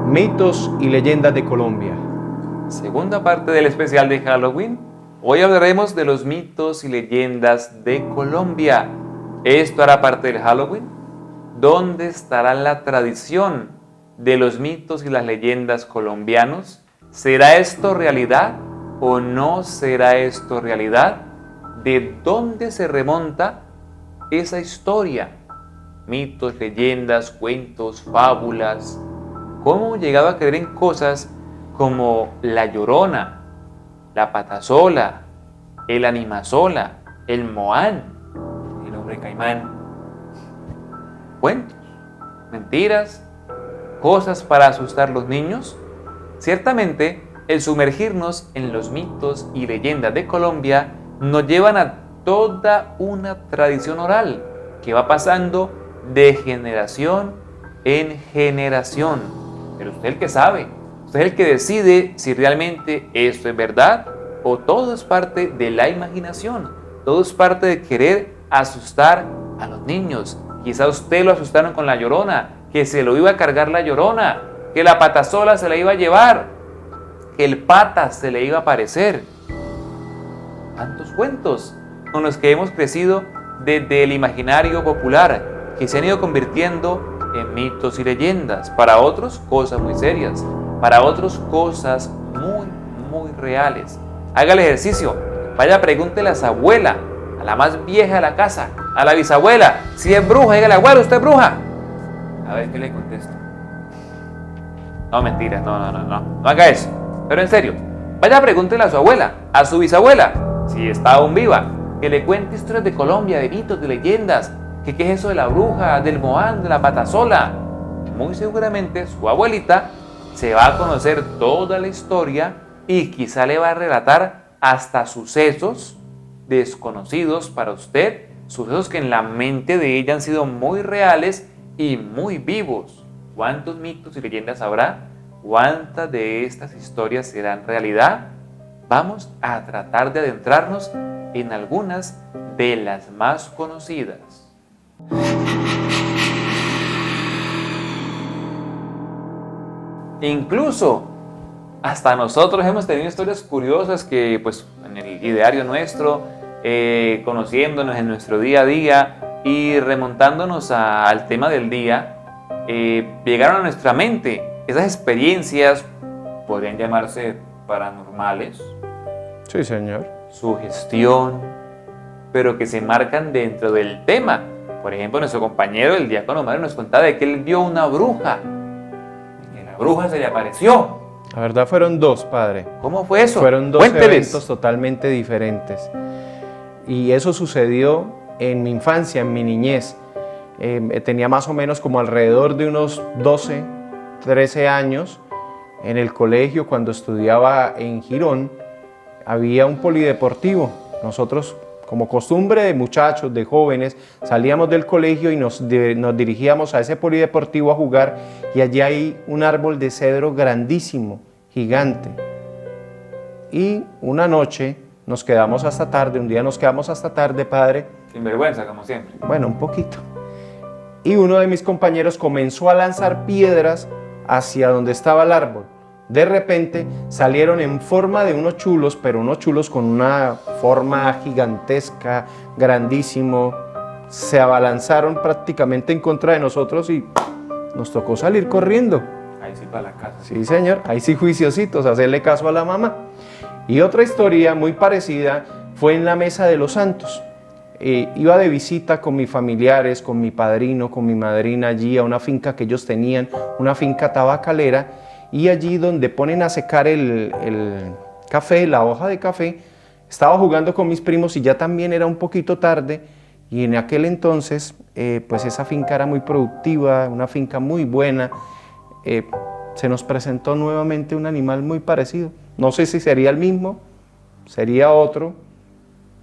Mitos y leyendas de Colombia. Segunda parte del especial de Halloween. Hoy hablaremos de los mitos y leyendas de Colombia. ¿Esto hará parte del Halloween? ¿Dónde estará la tradición de los mitos y las leyendas colombianos? ¿Será esto realidad o no será esto realidad? ¿De dónde se remonta esa historia? Mitos, leyendas, cuentos, fábulas. ¿Cómo hemos llegado a creer en cosas como la Llorona, la Patasola, el Animasola, el Moán, el Hombre Caimán? Cuentos, mentiras, cosas para asustar a los niños. Ciertamente, el sumergirnos en los mitos y leyendas de Colombia nos llevan a toda una tradición oral que va pasando de generación en generación. Pero usted es el que sabe, usted es el que decide si realmente esto es verdad o todo es parte de la imaginación, todo es parte de querer asustar a los niños. Quizá usted lo asustaron con la Llorona, que se lo iba a cargar la Llorona, que la Patasola se la iba a llevar, que el Patas se le iba a aparecer. Tantos cuentos con los que hemos crecido desde el imaginario popular, que se han ido convirtiendo en mitos y leyendas. Para otros, cosas muy serias. Para otros, cosas muy reales. Haga el ejercicio. Vaya, pregúntele a su abuela, a la más vieja de la casa, a la bisabuela, si es bruja. Dígale, abuela, ¿usted es bruja? A ver qué le contesto. No, mentira, no haga eso. Pero en serio, vaya, pregúntele a su abuela, a su bisabuela, si está aún viva, que le cuente historias de Colombia, de mitos, de leyendas, que qué es eso de la bruja, del Moán, de la Patasola. Muy seguramente su abuelita se va a conocer toda la historia y quizá le va a relatar hasta sucesos desconocidos para usted, sucesos que en la mente de ella han sido muy reales y muy vivos. ¿Cuántos mitos y leyendas habrá? ¿Cuántas de estas historias serán realidad? Vamos a tratar de adentrarnos en algunas de las más conocidas. Incluso hasta nosotros hemos tenido historias curiosas que, pues, en el ideario nuestro, conociéndonos en nuestro día a día y remontándonos al tema del día, llegaron a nuestra mente. Esas experiencias podrían llamarse paranormales. Sí, señor. Sugestión, pero que se marcan dentro del tema. Por ejemplo, nuestro compañero, el diácono Mario, nos contaba de que él vio una bruja, y que la bruja se le apareció. La verdad fueron dos, padre. ¿Cómo fue eso? Fueron dos Cuénteles. eventos totalmente diferentes. Y eso sucedió en mi infancia, en mi niñez. Tenía más o menos como alrededor de unos 12, 13 años. En el colegio, cuando estudiaba en Girón, había un polideportivo. Nosotros, como costumbre de muchachos, de jóvenes, salíamos del colegio y nos dirigíamos a ese polideportivo a jugar, y allí hay un árbol de cedro grandísimo, gigante. Y una noche nos quedamos hasta tarde, un día nos quedamos hasta tarde, padre. Sin vergüenza, como siempre. Bueno, un poquito. Y uno de mis compañeros comenzó a lanzar piedras hacia donde estaba el árbol. De repente salieron en forma de unos chulos, pero unos chulos con una forma gigantesca, grandísimo. Se abalanzaron prácticamente en contra de nosotros y nos tocó salir corriendo. Ahí sí para la casa. Sí, señor, ahí sí juiciositos, hacerle caso a la mamá. Y otra historia muy parecida fue en la Mesa de los Santos. Iba de visita con mis familiares, con mi padrino, con mi madrina allí a una finca que ellos tenían, una finca tabacalera, y allí donde ponen a secar el café, la hoja de café, estaba jugando con mis primos y ya también era un poquito tarde, y en aquel entonces pues esa finca era muy productiva, una finca muy buena. Se nos presentó nuevamente un animal muy parecido. No sé si sería el mismo, sería otro.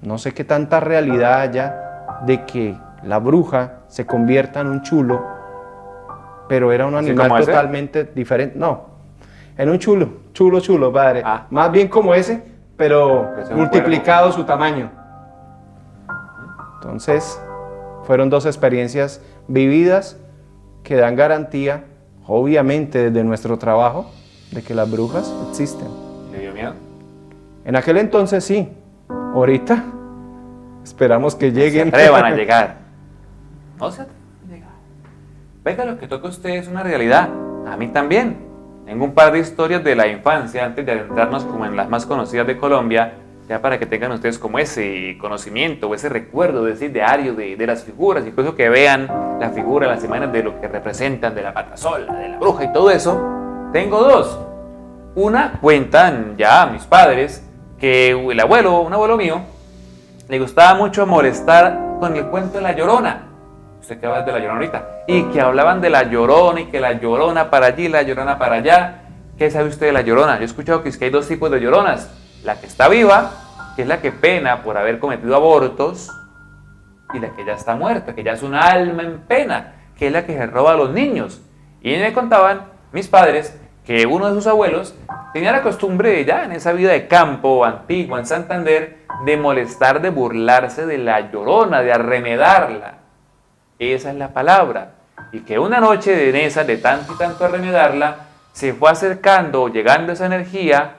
No sé qué tanta realidad haya de que la bruja se convierta en un chulo, pero era un animal totalmente diferente. No, en un chulo, padre. Más bien como ese, pero multiplicado su tamaño. Entonces, fueron dos experiencias vividas que dan garantía obviamente desde nuestro trabajo, de que las brujas existen. ¿Le dio miedo? En aquel entonces sí, ahorita esperamos que lleguen. Se atrevan a llegar. No se atrevan a llegar. Venga, lo que toca a usted es una realidad. A mí también. Tengo un par de historias de la infancia antes de adentrarnos como en las más conocidas de Colombia, ya para que tengan ustedes como ese conocimiento o ese recuerdo de ese diario de las figuras, incluso que vean la figura, las imágenes de lo que representan, de la patasola, de la bruja y todo eso. Tengo dos. Una, cuentan ya mis padres que un abuelo mío, le gustaba mucho molestar con el cuento de la Llorona. Usted que habla de la Llorona ahorita. Y que hablaban de la Llorona y que la Llorona para allí, la Llorona para allá. ¿Qué sabe usted de la Llorona? Yo he escuchado que hay dos tipos de Lloronas. La que está viva, que es la que pena por haber cometido abortos, y la que ya está muerta, que ya es un alma en pena, que es la que se roba a los niños. Y me contaban mis padres que uno de sus abuelos tenía la costumbre ya en esa vida de campo antigua en Santander de molestar, de burlarse de la Llorona, de arremedarla. Esa es la palabra. Y que una noche de esas, de tanto y tanto arremedarla, se fue acercando, llegando esa energía,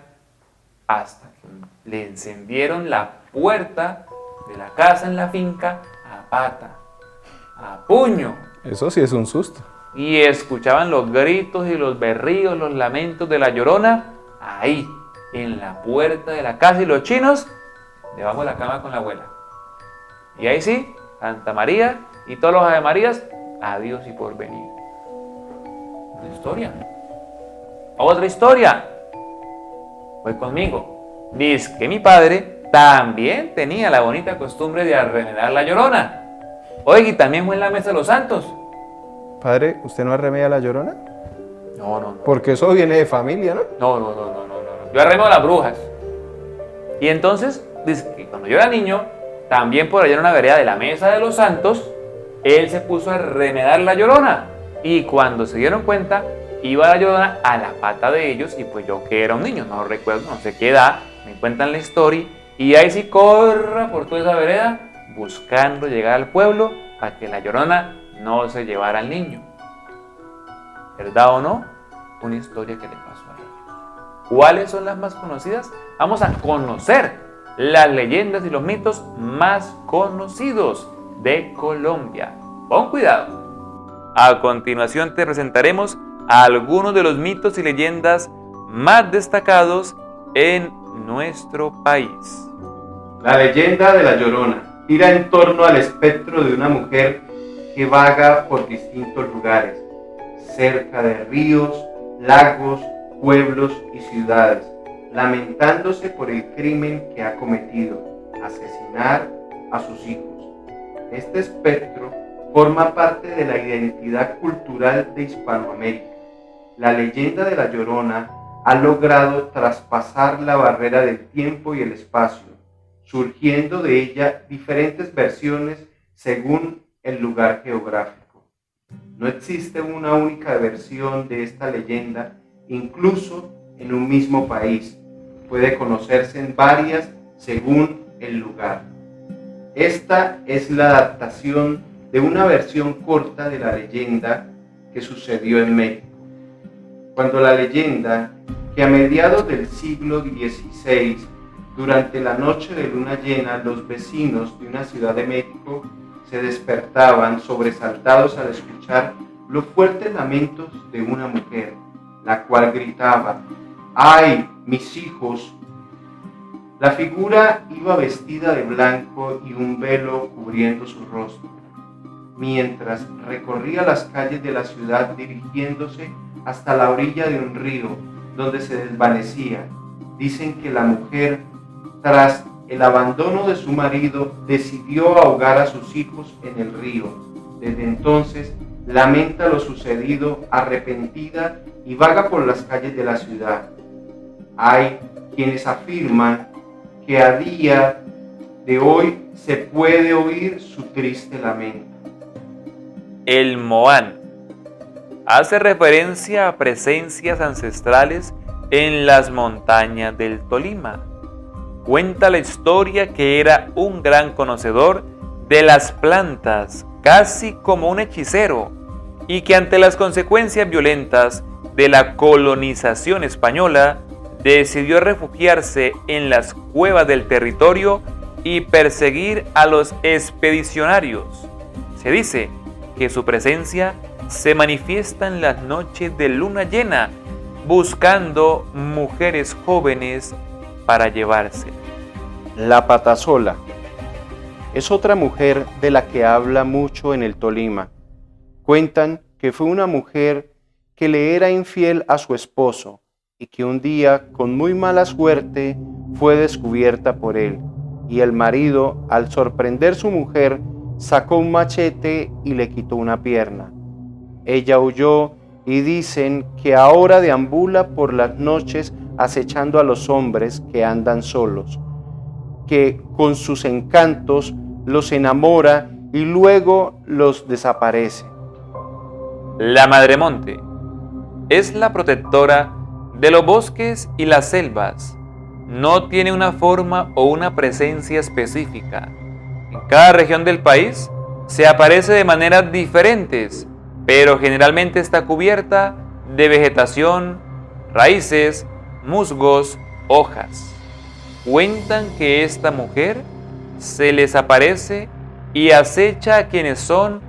hasta que le encendieron la puerta de la casa en la finca a pata, a puño. Eso sí es un susto. Y escuchaban los gritos y los berríos, los lamentos de la Llorona, ahí, en la puerta de la casa, y los chinos debajo de la cama con la abuela. Y ahí sí, Santa María y todos los Ave Marías, adiós y por venir. Una historia. Otra historia. Fue conmigo. Dice que mi padre también tenía la bonita costumbre de arremedar la Llorona. Oye, y también fue en la mesa de los santos. Padre, ¿usted no arremedia a la Llorona? No. Porque eso viene de familia, ¿no? No. Yo arremedo a las brujas. Y entonces, dice que cuando yo era niño, también por allá en una vereda de la mesa de los santos, él se puso a arremedar la Llorona. Y cuando se dieron cuenta, iba la Llorona a la pata de ellos, y pues yo que era un niño, no recuerdo, no sé qué edad, me cuentan la historia, y ahí sí corra por toda esa vereda, buscando llegar al pueblo, para que la Llorona no se llevara al niño. ¿Verdad o no? Una historia que le pasó a ellos. ¿Cuáles son las más conocidas? Vamos a conocer las leyendas y los mitos más conocidos de Colombia. Pon cuidado. A continuación te presentaremos algunos de los mitos y leyendas más destacados en nuestro país. La leyenda de la Llorona gira en torno al espectro de una mujer que vaga por distintos lugares, cerca de ríos, lagos, pueblos y ciudades, lamentándose por el crimen que ha cometido, asesinar a sus hijos. Este espectro forma parte de la identidad cultural de Hispanoamérica. La leyenda de la Llorona ha logrado traspasar la barrera del tiempo y el espacio, surgiendo de ella diferentes versiones según el lugar geográfico. No existe una única versión de esta leyenda, incluso en un mismo país. Puede conocerse en varias según el lugar. Esta es la adaptación de una versión corta de la leyenda que sucedió en México. Cuando la leyenda, que a mediados del siglo XVI, durante la noche de luna llena, los vecinos de una ciudad de México se despertaban sobresaltados al escuchar los fuertes lamentos de una mujer, la cual gritaba: ¡ay, mis hijos! La figura iba vestida de blanco y un velo cubriendo su rostro, mientras recorría las calles de la ciudad dirigiéndose hasta la orilla de un río, donde se desvanecía. Dicen que la mujer, tras el abandono de su marido, decidió ahogar a sus hijos en el río. Desde entonces lamenta lo sucedido, arrepentida, y vaga por las calles de la ciudad. Hay quienes afirman que a día de hoy se puede oír su triste lamento. El Moán hace referencia a presencias ancestrales en las montañas del Tolima. Cuenta la historia que era un gran conocedor de las plantas, casi como un hechicero, y que ante las consecuencias violentas de la colonización española decidió refugiarse en las cuevas del territorio y perseguir a los expedicionarios. Se dice que su presencia se manifiesta en las noches de luna llena, buscando mujeres jóvenes para llevarse. La Patasola es otra mujer de la que habla mucho en el Tolima. Cuentan que fue una mujer que le era infiel a su esposo y que un día, con muy mala suerte, fue descubierta por él. Y el marido, al sorprender a su mujer, sacó un machete y le quitó una pierna. Ella huyó y dicen que ahora deambula por las noches acechando a los hombres que andan solos, que con sus encantos los enamora y luego los desaparece. La Madremonte es la protectora de los bosques y las selvas. No tiene una forma o una presencia específica. En cada región del país se aparece de maneras diferentes, pero generalmente está cubierta de vegetación, raíces, musgos, hojas. Cuentan que esta mujer se les aparece y acecha a quienes son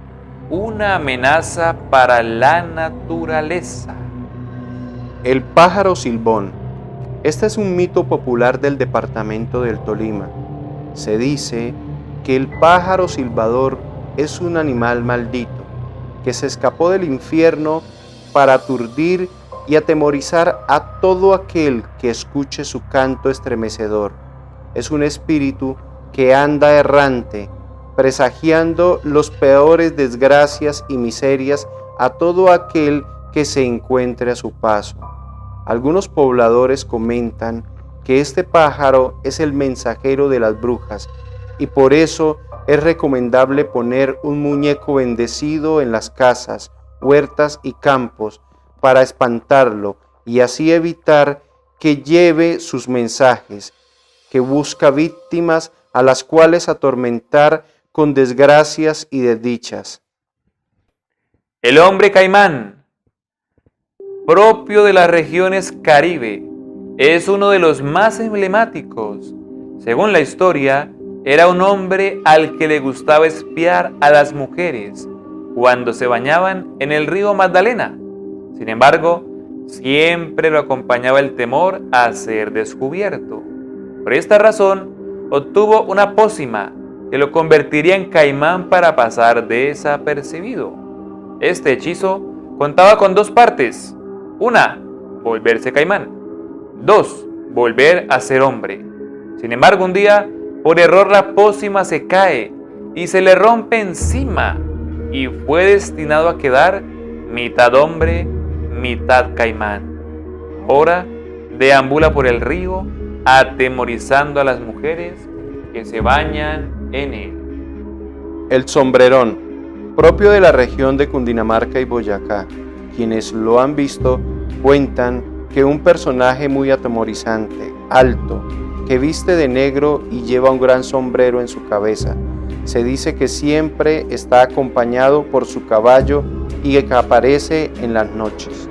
una amenaza para la naturaleza. El pájaro silbón. Este es un mito popular del departamento del Tolima. Se dice que el pájaro silbador es un animal maldito que se escapó del infierno para aturdir y atemorizar a todo aquel que escuche su canto estremecedor. Es un espíritu que anda errante, presagiando los peores desgracias y miserias a todo aquel que se encuentre a su paso. Algunos pobladores comentan que este pájaro es el mensajero de las brujas y por eso es recomendable poner un muñeco bendecido en las casas, huertas y campos para espantarlo y así evitar que lleve sus mensajes, que busca víctimas a las cuales atormentar con desgracias y desdichas. El hombre caimán, propio de las regiones Caribe, es uno de los más emblemáticos. Según la historia, era un hombre al que le gustaba espiar a las mujeres cuando se bañaban en el río Magdalena. Sin embargo, siempre lo acompañaba el temor a ser descubierto. Por esta razón, obtuvo una pócima que lo convertiría en caimán para pasar desapercibido. Este hechizo contaba con dos partes. Una, volverse caimán. Dos, volver a ser hombre. Sin embargo, un día, por error la pócima se cae y se le rompe encima y fue destinado a quedar mitad hombre, mitad caimán. Ahora deambula por el río atemorizando a las mujeres que se bañan en él. El sombrerón, propio de la región de Cundinamarca y Boyacá. Quienes lo han visto cuentan que un personaje muy atemorizante, alto, que viste de negro y lleva un gran sombrero en su cabeza. Se dice que siempre está acompañado por su caballo y que aparece en las noches.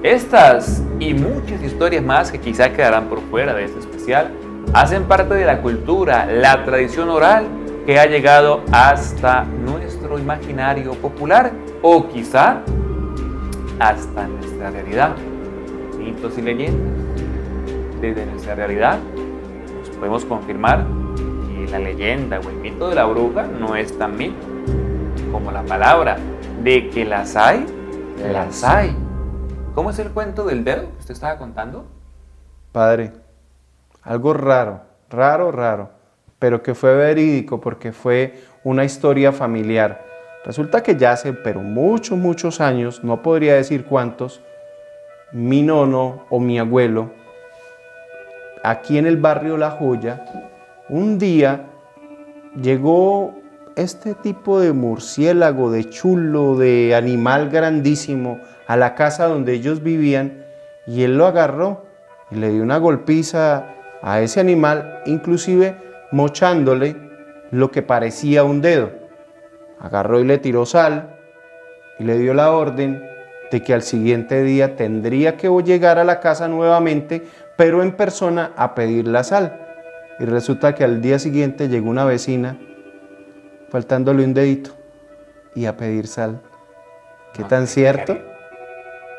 Estas y muchas historias más que quizá quedarán por fuera de este especial hacen parte de la cultura, la tradición oral que ha llegado hasta nuestro imaginario popular o quizá hasta nuestra realidad. Mitos y leyendas. Desde nuestra realidad pues podemos confirmar que la leyenda o el mito de la bruja no es tan mito como la palabra. De que las hay, las hay. ¿Cómo es el cuento del dedo que usted estaba contando? Padre, algo raro, pero que fue verídico porque fue una historia familiar. Resulta que ya hace, pero muchos años, no podría decir cuántos, mi nono o mi abuelo, aquí en el barrio La Joya, un día llegó este tipo de murciélago, de chulo, de animal grandísimo a la casa donde ellos vivían y él lo agarró y le dio una golpiza a ese animal, inclusive mochándole lo que parecía un dedo. Agarró y le tiró sal y le dio la orden de que al siguiente día tendría que llegar a la casa nuevamente, pero en persona a pedir la sal. Y resulta que al día siguiente llegó una vecina, faltándole un dedito, y a pedir sal. ¿Qué tan cierto?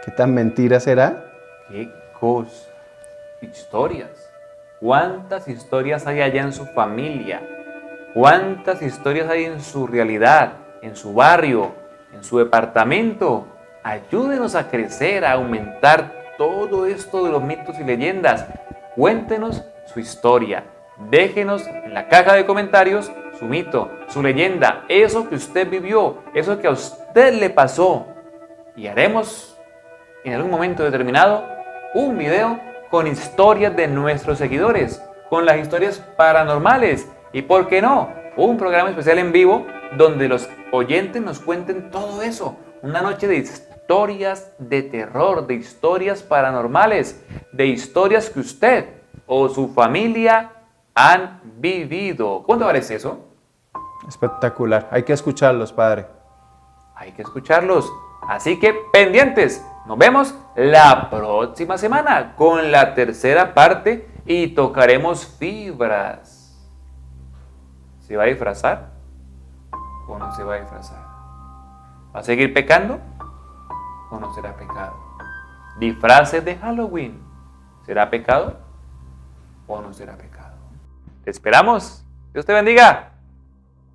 ¿Qué tan mentira será? ¡Qué cosa! Historias. ¿Cuántas historias hay allá en su familia? ¿Cuántas historias hay en su realidad, en su barrio, en su departamento? Ayúdenos a crecer, a aumentar todo esto de los mitos y leyendas. Cuéntenos su historia. Déjenos en la caja de comentarios su mito, su leyenda, eso que usted vivió, eso que a usted le pasó. Y haremos en algún momento determinado un video con historias de nuestros seguidores, con las historias paranormales y, ¿por qué no?, un programa especial en vivo donde los oyentes nos cuenten todo eso. Una noche de historias de terror, de historias paranormales, de historias que usted o su familia han vivido. ¿Cuánto parece eso? Espectacular. Hay que escucharlos, padre. Hay que escucharlos. Así que pendientes. Nos vemos la próxima semana con la tercera parte y tocaremos fibras. ¿Se va a disfrazar o no se va a disfrazar? ¿Va a seguir pecando o no será pecado? Disfraces de Halloween. ¿Será pecado o no será pecado? Te esperamos. Dios te bendiga.